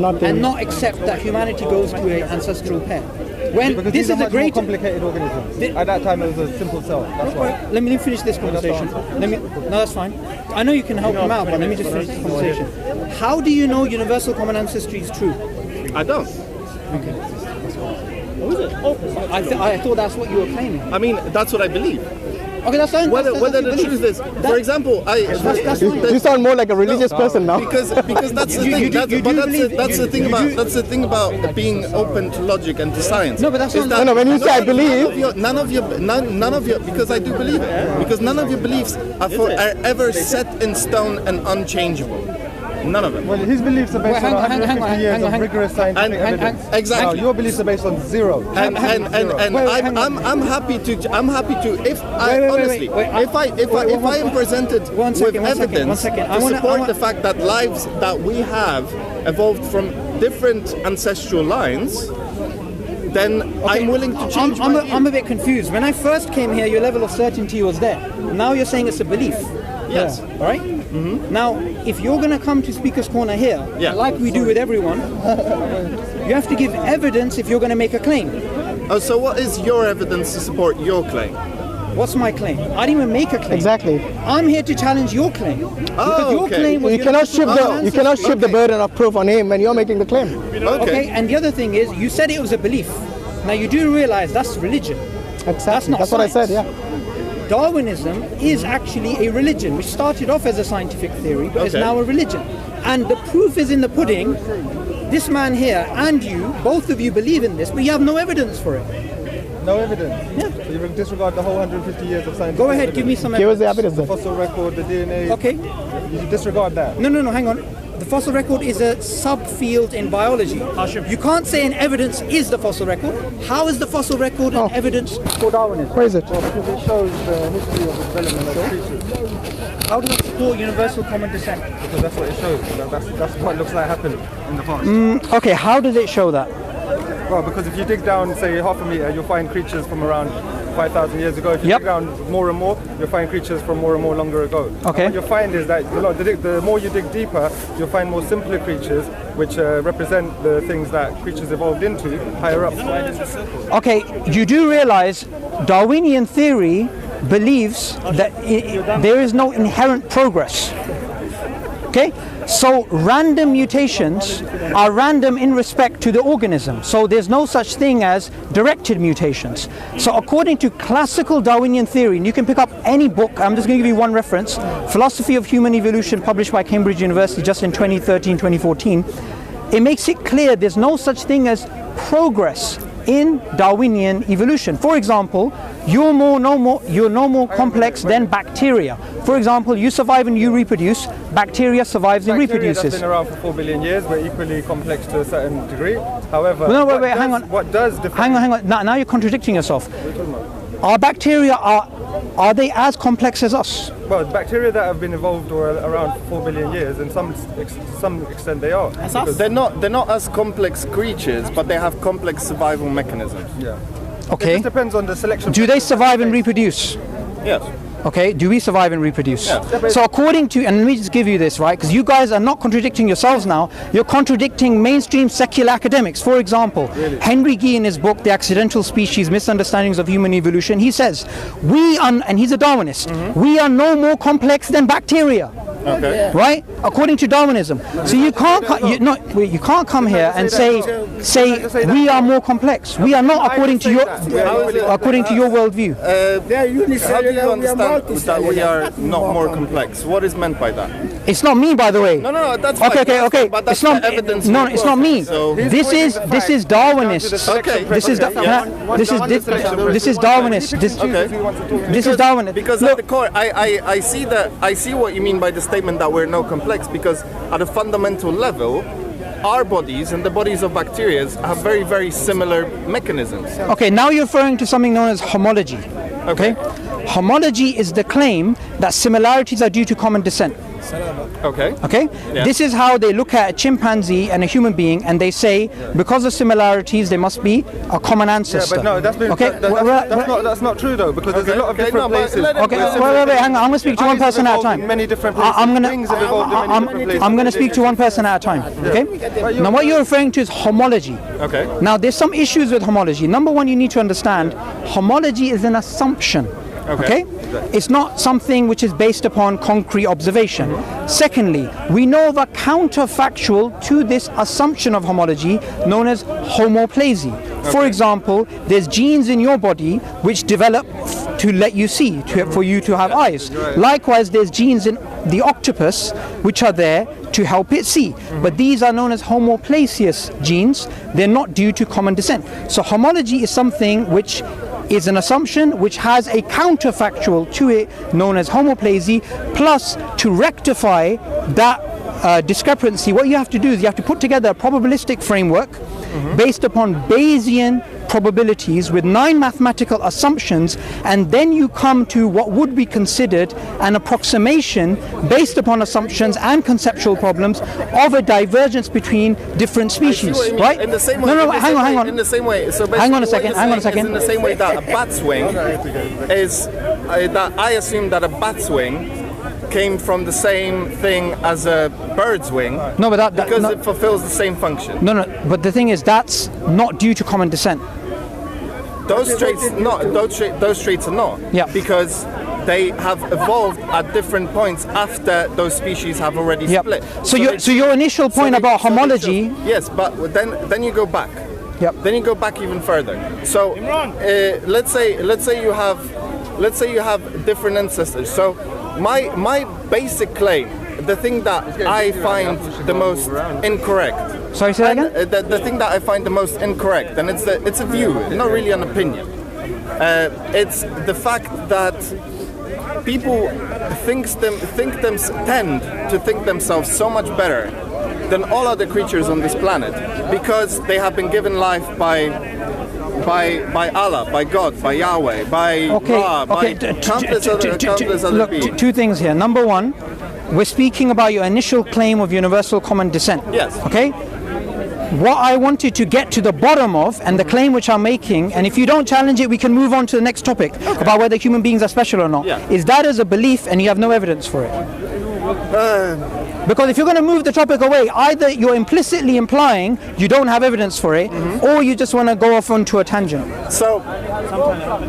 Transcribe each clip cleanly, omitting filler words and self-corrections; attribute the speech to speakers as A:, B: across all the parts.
A: and not accept that humanity goes to an ancestral pair. When
B: because
A: this is a great
B: complicated organism. At that time, it was a simple cell. That's why.
A: Let me finish this conversation. No, that's fine. I know you can help him out, but let me just finish this conversation. How do you know universal common ancestry is true?
C: I don't.
A: Okay. I thought that's what you were claiming.
C: I mean, that's what I believe.
A: Okay, that's fine.
C: Whether the truth is, for example,
A: that's fine.
D: You sound more like a religious person now.
C: Because that's the thing. That's the thing about being open to logic and to science.
A: No, but that's not.
D: No, when you say I believe,
C: none of your because I do believe it. Because none of your beliefs are ever set in stone and unchangeable. None of them.
B: Well, his beliefs are based on 150 years of rigorous scientific evidence.
C: Exactly.
B: Now, your beliefs are based on zero.
C: And I'm happy to if I am presented with evidence to support the fact that lives that we have evolved from different ancestral lines, then I'm willing to change.
A: I'm a bit confused. When I first came here, your level of certainty was there. Now you're saying it's a belief.
C: Yes.
A: All right? Mm-hmm. Now, if you're going to come to Speaker's Corner here, like we do with everyone, you have to give evidence if you're going to make a claim.
C: Oh, so what is your evidence to support your claim?
A: What's my claim? I didn't even make a claim.
D: Exactly.
A: I'm here to challenge your claim. Because your claim was
D: you cannot shift the burden of proof on him when you're making the claim.
A: Okay, and the other thing is, you said it was a belief. Now, you do realize that's religion.
D: Exactly. That's what I said, yeah.
A: Darwinism is actually a religion, which started off as a scientific theory, but is now a religion. And the proof is in the pudding. This man here and you, both of you believe in this, but you have no evidence for it.
B: No evidence?
A: Yeah.
B: So you disregard the whole 150 years of science.
A: Go ahead, give me some evidence.
D: Give us the evidence then.
B: The fossil record, the DNA.
A: Okay.
B: You disregard that?
A: No, hang on. The fossil record is a subfield in biology. You can't say an evidence is the fossil record. How is the fossil record an evidence for Darwinism?
D: Where is it?
B: Well, because it shows the history of the development of creatures.
A: How does it support universal common descent?
B: Because that's what it shows. That's what looks like happened in the past.
A: Okay, how does it show that?
B: Well, because if you dig down, say, half a meter, you'll find creatures from around 5,000 years ago. If you dig down more and more, you'll find creatures from more and more longer ago.
A: Okay.
B: And what you'll find is that the more you dig deeper, you'll find more simpler creatures, which represent the things that creatures evolved into higher up.
A: Okay, you do realize Darwinian theory believes that there is no inherent progress. Okay? So random mutations are random in respect to the organism. So there's no such thing as directed mutations. So according to classical Darwinian theory, and you can pick up any book, I'm just going to give you one reference, Philosophy of Human Evolution, published by Cambridge University just in 2013, 2014, it makes it clear there's no such thing as progress in Darwinian evolution. For example, you're no more complex than bacteria. For example, you survive and you reproduce, bacteria survives and reproduces.
B: Bacteria that's been around for 4 billion years, we're equally complex to a certain degree. However,
A: hang on.
B: What does define...
A: Hang on. Now you're contradicting yourself. Our bacteria, are they as complex as us?
B: Well, bacteria that have been evolved around 4 billion years, and some extent they are.
C: They're not as complex creatures, but they have complex survival mechanisms.
B: Yeah.
A: Okay.
B: It just depends on the selection.
A: Do they survive and reproduce?
C: Yes.
A: Okay, do we survive and reproduce?
C: Yeah.
A: So according to, and let me just give you this, right, because you guys are not contradicting yourselves now, you're contradicting mainstream secular academics. For example, Henry Gee in his book, The Accidental Species, Misunderstandings of Human Evolution, he says, and he's a Darwinist, we are no more complex than bacteria.
C: Okay.
A: Right? According to Darwinism. So you can't come here and say we are more complex. We are not according to your worldview.
C: How do you understand that we are not more complex? What is meant by that?
A: It's not me, by the way.
C: No, that's
A: okay.
C: But that's
A: it's not
C: evidence.
A: No, it's not me.
C: So
A: this is Darwinist.
C: Okay.
A: This is Darwinist. This is Darwinist.
C: Because at the core, I see what you mean by the statement that we're no complex, because at a fundamental level, our bodies and the bodies of bacteria have very, very similar mechanisms.
A: Okay, now you're referring to something known as homology. Okay? Homology is the claim that similarities are due to common descent.
C: Okay.
A: Okay?
C: Yeah.
A: This is how they look at a chimpanzee and a human being, and they say, because of similarities, there must be a common ancestor.
B: Yeah, but no, that's been,
A: okay?
B: that's not true though, because there's a lot of different places.
A: Okay, wait, hang on. I'm going to speak to one person at a time.
B: Many different places. I'm
A: going to speak to one person at a time. Okay? Now, what you're referring to is homology.
C: Okay.
A: Now, there's some issues with homology. Number one, you need to understand, homology is an assumption. Okay? It's not something which is based upon concrete observation. Secondly, we know of a counterfactual to this assumption of homology known as homoplazy. For example, there's genes in your body which develop to let you see, for you to have eyes. Likewise, there's genes in the octopus which are there to help it see. But these are known as homoplacious genes. They're not due to common descent. So homology is something which is an assumption which has a counterfactual to it known as homoplasy. Plus, to rectify that discrepancy, what you have to do is you have to put together a probabilistic framework based upon Bayesian probabilities with 9 mathematical assumptions, and then you come to what would be considered an approximation based upon assumptions and conceptual problems of a divergence between different species, right?
C: In the same way,
A: hang on.
C: In the same way, so
A: hang on a second.
C: In the same way that a bat's wing is that I assume that a bat's wing came from the same thing as a bird's wing.
A: No, but
C: because it fulfills the same function.
A: No, but the thing is, that's not due to common descent.
C: Those traits are not.
A: Yeah.
C: Because they have evolved at different points after those species have already split.
A: So your initial point about homology.
C: Yes, but then you go back.
A: Yep.
C: Then you go back even further. So let's say you have different ancestors. So my basic claim, the thing that I find the most incorrect.
A: Sorry, say that again?
C: The thing that I find the most incorrect, and it's a view, not really an opinion. It's the fact that people tend to think themselves so much better than all other creatures on this planet because they have been given life by Allah, by God, by Yahweh, by Ra, by countless other beings.
A: Two things here. Number one, we're speaking about your initial claim of universal common descent.
C: Yes.
A: Okay? What I wanted to get to the bottom of, and the claim which I'm making, and if you don't challenge it, we can move on to the next topic about whether human beings are special or not, is that as a belief and you have no evidence for it. Because if you're going to move the topic away, either you're implicitly implying you don't have evidence for it, or you just want to go off onto a tangent.
C: So,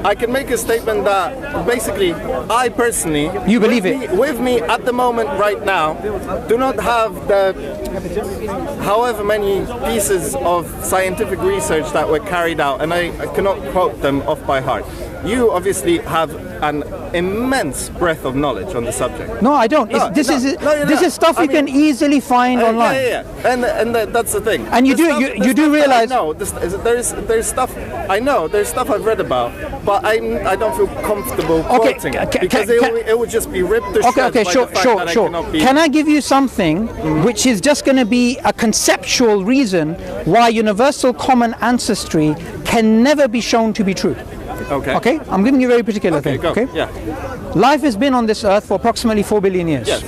C: I can make a statement that basically, I personally,
A: you believe it
C: with me at the moment right now, do not have the however many pieces of scientific research that were carried out, and I cannot quote them off by heart. You obviously have an immense breadth of knowledge on the subject.
A: No, I don't. This is stuff you can easily find online.
C: And that's the thing.
A: And you do realize.
C: No, there's stuff I know. There's stuff I've read about, but I don't feel comfortable quoting because it would just be ripped to shreds by the fact that I cannot be.
A: Can I give you something which is just going to be a conceptual reason why universal common ancestry can never be shown to be true? Okay, I'm giving you a very particular thing.
C: Go.
A: Okay,
C: yeah.
A: Life has been on this earth for approximately 4 billion years.
C: Yes.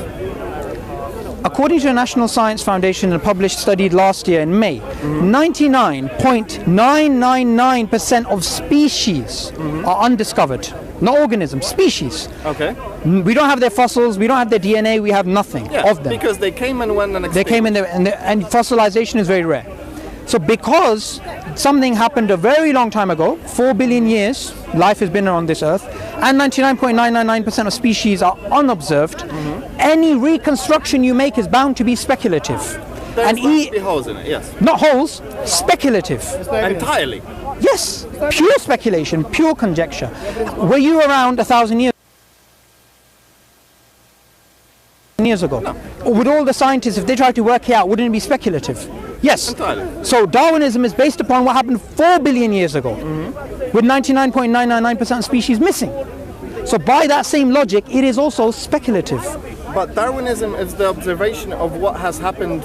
A: According to the National Science Foundation, a published study last year in May, 99.999% of species are undiscovered. Not organisms, species.
C: Okay.
A: We don't have their fossils, we don't have their DNA, we have nothing of them.
C: Because they came and went and extinct.
A: They came in there, and fossilization is very rare. So because something happened a very long time ago, 4 billion years, life has been on this earth, and 99.999% of species are unobserved, any reconstruction you make is bound to be speculative.
C: There's bound to be holes in it, yes.
A: Not holes, speculative.
C: Entirely.
A: Yes, pure speculation, pure conjecture. Were you around 1,000 years ago?
C: No.
A: Or would all the scientists, if they tried to work it out, wouldn't it be speculative? Yes.
C: Entirely.
A: So Darwinism is based upon what happened 4 billion years ago, with 99.999% of species missing. So by that same logic, it is also speculative.
C: But Darwinism is the observation of what has happened.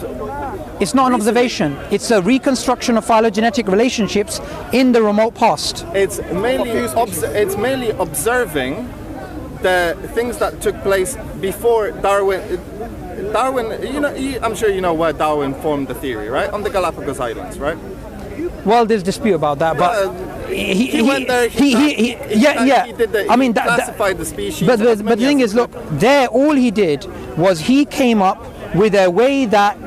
A: It's not an observation. It's a reconstruction of phylogenetic relationships in the remote past.
C: It's mainly observing the things that took place before Darwin. Darwin, I'm sure you know where Darwin formed the theory, right? On the Galapagos Islands, right?
A: Well, there's dispute about that, but
C: he went there. He classified the species.
A: But the thing is, look, there all he did was he came up with a way that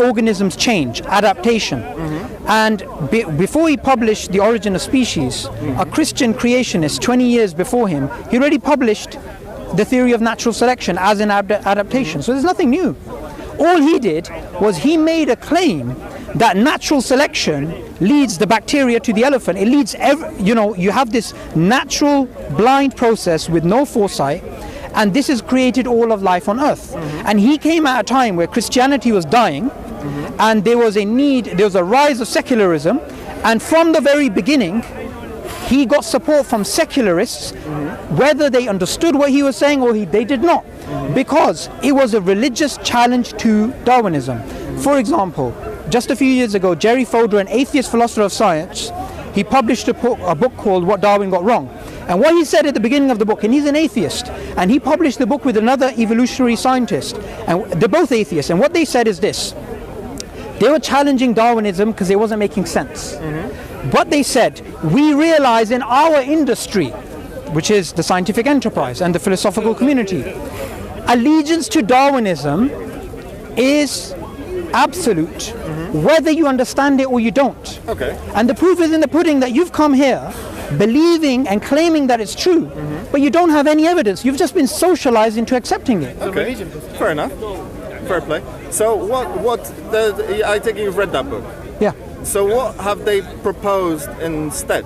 A: organisms change, adaptation. And before he published The Origin of Species, a Christian creationist 20 years before him, he already published the theory of natural selection as an adaptation. So there's nothing new. All he did was he made a claim that natural selection leads the bacteria to the elephant. It leads, you have this natural blind process with no foresight, and this has created all of life on Earth. And he came at a time where Christianity was dying, and there was a rise of secularism, and from the very beginning, he got support from secularists, whether they understood what he was saying or they did not, because it was a religious challenge to Darwinism. For example, just a few years ago, Jerry Fodor, an atheist philosopher of science, he published a book called What Darwin Got Wrong. And what he said at the beginning of the book, and he's an atheist, and he published the book with another evolutionary scientist, and they're both atheists, and what they said is this: they were challenging Darwinism because it wasn't making sense. But they said, we realize in our industry, which is the scientific enterprise and the philosophical community, allegiance to Darwinism is absolute, whether you understand it or you don't.
C: Okay. And
A: the proof is in the pudding that you've come here believing and claiming that it's true, but you don't have any evidence. You've just been socialized into accepting it.
C: Okay, fair enough. Fair play. So I take it you've read that book?
A: Yeah.
C: So what have they proposed instead?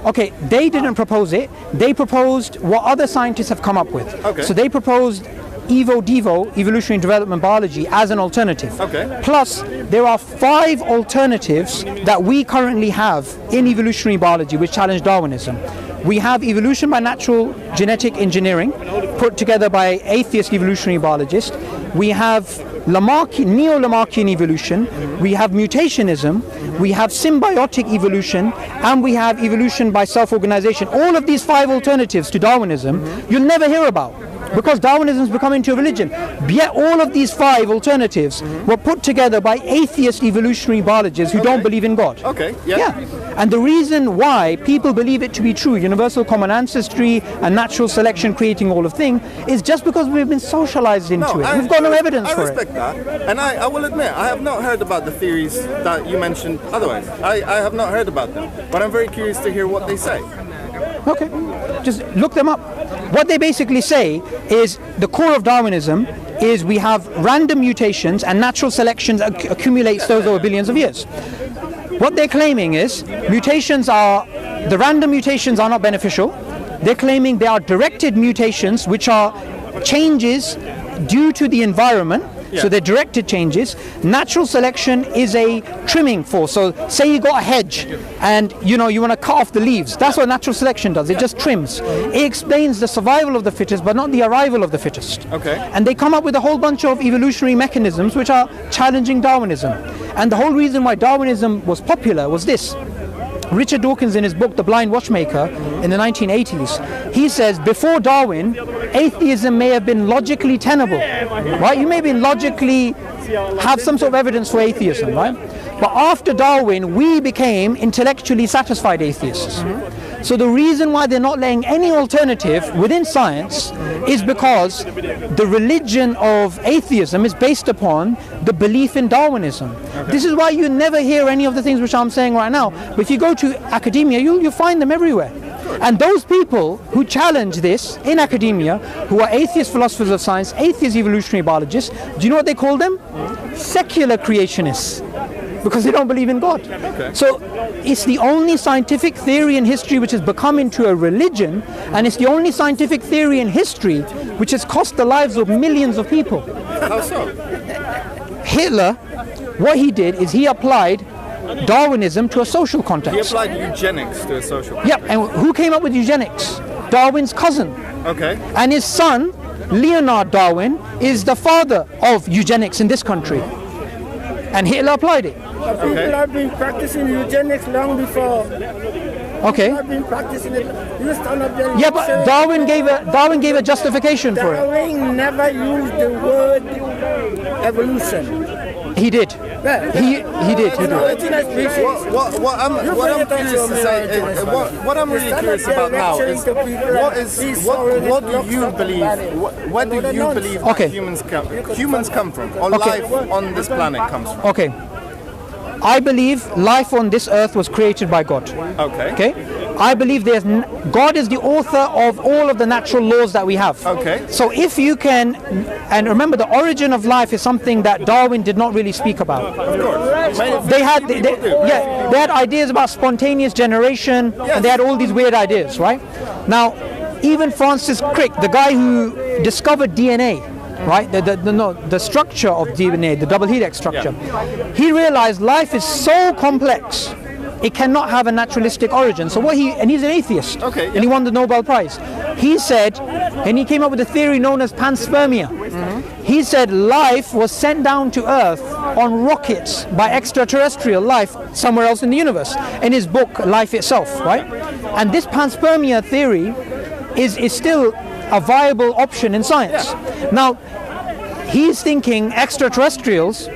A: Okay, they didn't propose it. They proposed what other scientists have come up with.
C: Okay.
A: So they proposed Evo-Devo, evolutionary development biology, as an alternative.
C: Okay.
A: Plus, there are 5 alternatives that we currently have in evolutionary biology which challenge Darwinism. We have evolution by natural genetic engineering, put together by atheist evolutionary biologists. We have neo-Lamarckian evolution, we have mutationism, we have symbiotic evolution, and we have evolution by self-organization. All of these 5 alternatives to Darwinism you'll never hear about, because Darwinism has become into a religion. Yet all of these 5 alternatives were put together by atheist evolutionary biologists who don't believe in God.
C: Okay, yeah.
A: And the reason why people believe it to be true, universal common ancestry and natural selection creating all of things, is just because we've been socialized into it. We've got no evidence for it.
C: I respect that. And I will admit, I have not heard about the theories that you mentioned otherwise. I have not heard about them. But I'm very curious to hear what they say.
A: Okay, just look them up. What they basically say is the core of Darwinism is we have random mutations and natural selection accumulates those over billions of years. What they're claiming is the random mutations are not beneficial. They're claiming they are directed mutations, which are changes due to the environment. So they're directed changes. Natural selection is a trimming force. So say you got a hedge and you want to cut off the leaves. That's what natural selection does. It just trims. It explains the survival of the fittest, but not the arrival of the fittest.
C: Okay.
A: And they come up with a whole bunch of evolutionary mechanisms which are challenging Darwinism. And the whole reason why Darwinism was popular was this. Richard Dawkins, in his book The Blind Watchmaker in the 1980s, he says before Darwin, atheism may have been logically tenable, right? You may be logically have some sort of evidence for atheism, right? But after Darwin, we became intellectually satisfied atheists. So the reason why they're not laying any alternative within science is because the religion of atheism is based upon the belief in Darwinism. Okay. This is why you never hear any of the things which I'm saying right now. But if you go to academia, you'll find them everywhere. And those people who challenge this in academia, who are atheist philosophers of science, atheist evolutionary biologists, do you know what they call them? Secular creationists. Because they don't believe in God. Okay. So it's the only scientific theory in history which has become into a religion, and it's the only scientific theory in history which has cost the lives of millions of people.
C: How so?
A: Hitler, what he did is he applied Darwinism to a social context.
C: He applied eugenics to a social context.
A: Yep, and who came up with eugenics? Darwin's cousin.
C: Okay.
A: And his son, Leonard Darwin, is the father of eugenics in this country. And Hitler applied it.
E: People have been practicing eugenics long before.
A: Okay.
E: People have been practicing it. You stand up there.
A: Yeah, but Darwin gave a justification for it.
E: Darwin never used the word evolution.
A: He did. He did.
C: What I'm curious to say is, what I'm really curious about now is what do you believe? Where do you believe that humans come from, or life on this planet comes from?
A: Okay. I believe life on this earth was created by God.
C: Okay.
A: Okay. I believe God is the author of all of the natural laws that we have.
C: Okay.
A: So if you can, and remember, the origin of life is something that Darwin did not really speak about.
C: Of course.
A: They had ideas about spontaneous generation, and they had all these weird ideas, right? Now, even Francis Crick, the guy who discovered DNA, right, the structure of DNA, the double helix structure, he realized life is so complex, it cannot have a naturalistic origin. So and he's an atheist, and he won the Nobel Prize. He said, and he came up with a theory known as panspermia. He said life was sent down to Earth on rockets by extraterrestrial life somewhere else in the universe, in his book Life Itself, right? And this panspermia theory is still a viable option in science. Now, he's thinking extraterrestrials.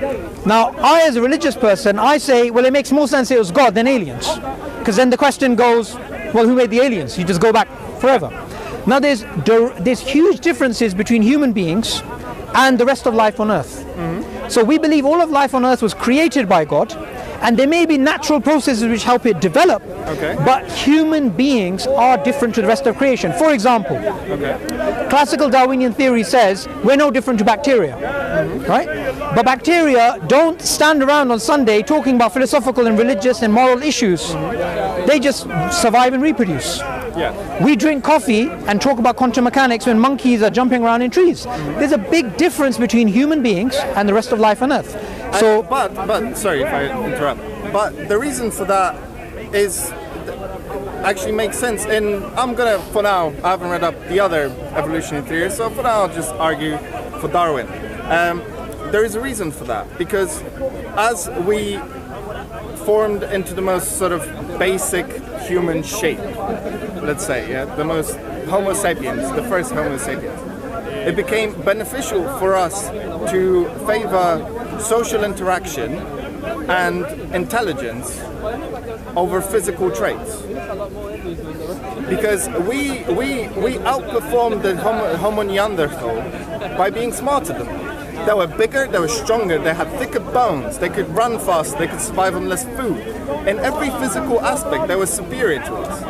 A: Now, I as a religious person, I say, well, it makes more sense it was God than aliens. Because then the question goes, well, who made the aliens? You just go back forever. Now, there's huge differences between human beings and the rest of life on Earth. So we believe all of life on Earth was created by God, and there may be natural processes which help it develop, but human beings are different to the rest of creation. For example, classical Darwinian theory says we're no different to bacteria, right? But bacteria don't stand around on Sunday talking about philosophical and religious and moral issues. They just survive and reproduce. We drink coffee and talk about quantum mechanics when monkeys are jumping around in trees. There's a big difference between human beings and the rest of life on Earth. So,
C: but sorry if I interrupt. But the reason for that is actually makes sense. And I'm gonna, for now, I haven't read up the other evolutionary theories, so for now I'll just argue for Darwin. There is a reason for that, because as we formed into the most sort of basic human shape, let's say, the most Homo sapiens, the first Homo sapiens, it became beneficial for us to favor social interaction and intelligence over physical traits, because we outperformed the Homo Neanderthal by being smarter than them. They were bigger, they were stronger, they had thicker bones, they could run faster, they could survive on less food. In every physical aspect, they were superior to us.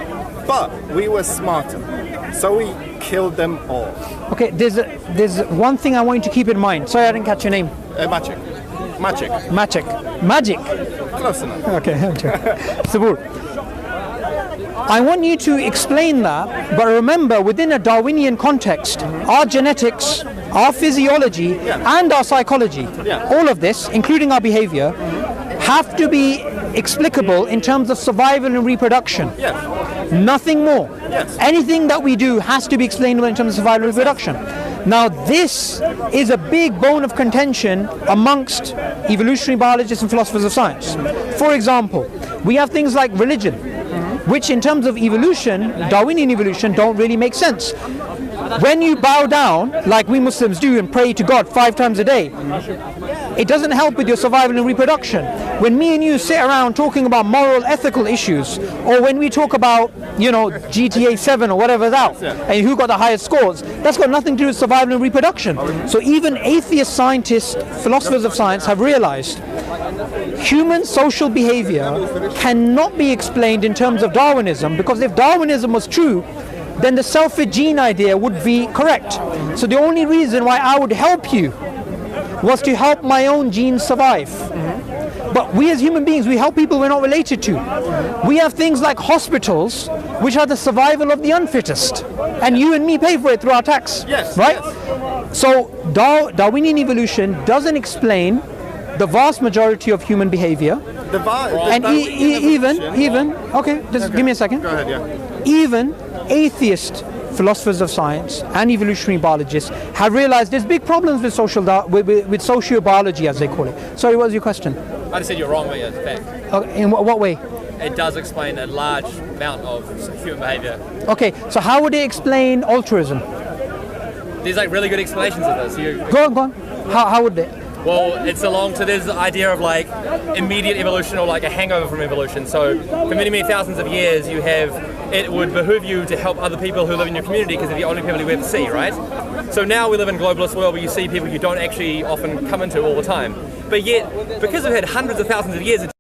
C: But we were smarter, so we killed them all.
A: Okay, there's one thing I want you to keep in mind. Sorry, I didn't catch your name.
C: Magic.
A: Magic.
C: Close enough.
A: Okay, Suboor. I want you to explain that, but remember, within a Darwinian context, our genetics, our physiology, and our psychology, all of this, including our behavior, have to be explicable in terms of survival and reproduction. Nothing more. Anything that we do has to be explainable in terms of survival and reproduction. Now, this is a big bone of contention amongst evolutionary biologists and philosophers of science. For example, we have things like religion, which in terms of evolution, Darwinian evolution, don't really make sense. When you bow down, like we Muslims do, and pray to God 5 times a day, it doesn't help with your survival and reproduction. When me and you sit around talking about moral, ethical issues, or when we talk about, GTA 7 or whatever's out, and who got the highest scores, that's got nothing to do with survival and reproduction. So even atheist scientists, philosophers of science, have realized human social behavior cannot be explained in terms of Darwinism, because if Darwinism was true, then the selfish gene idea would be correct. So the only reason why I would help you was to help my own genes survive. But we as human beings, we help people we're not related to. We have things like hospitals, which are the survival of the unfittest. And you and me pay for it through our tax. Right? So Darwinian evolution doesn't explain the vast majority of human behavior. Just give me a second.
C: Go ahead,
A: Even atheist philosophers of science and evolutionary biologists have realized there's big problems with with sociobiology, as they call it. Sorry, what was your question?
F: I just said you're wrong, but yeah, it's fair.
A: In what way?
F: It does explain a large amount of human behavior.
A: Okay, so how would it explain altruism?
F: There's like really good explanations of this.
A: Go on. How would it?
F: Well, it's along to this idea of like immediate evolution or like a hangover from evolution. So for many, many thousands of years, it would behoove you to help other people who live in your community because they're the only people you ever see, right? So now we live in a globalist world where you see people you don't actually often come into all the time. But yet, because we've had hundreds of thousands of years,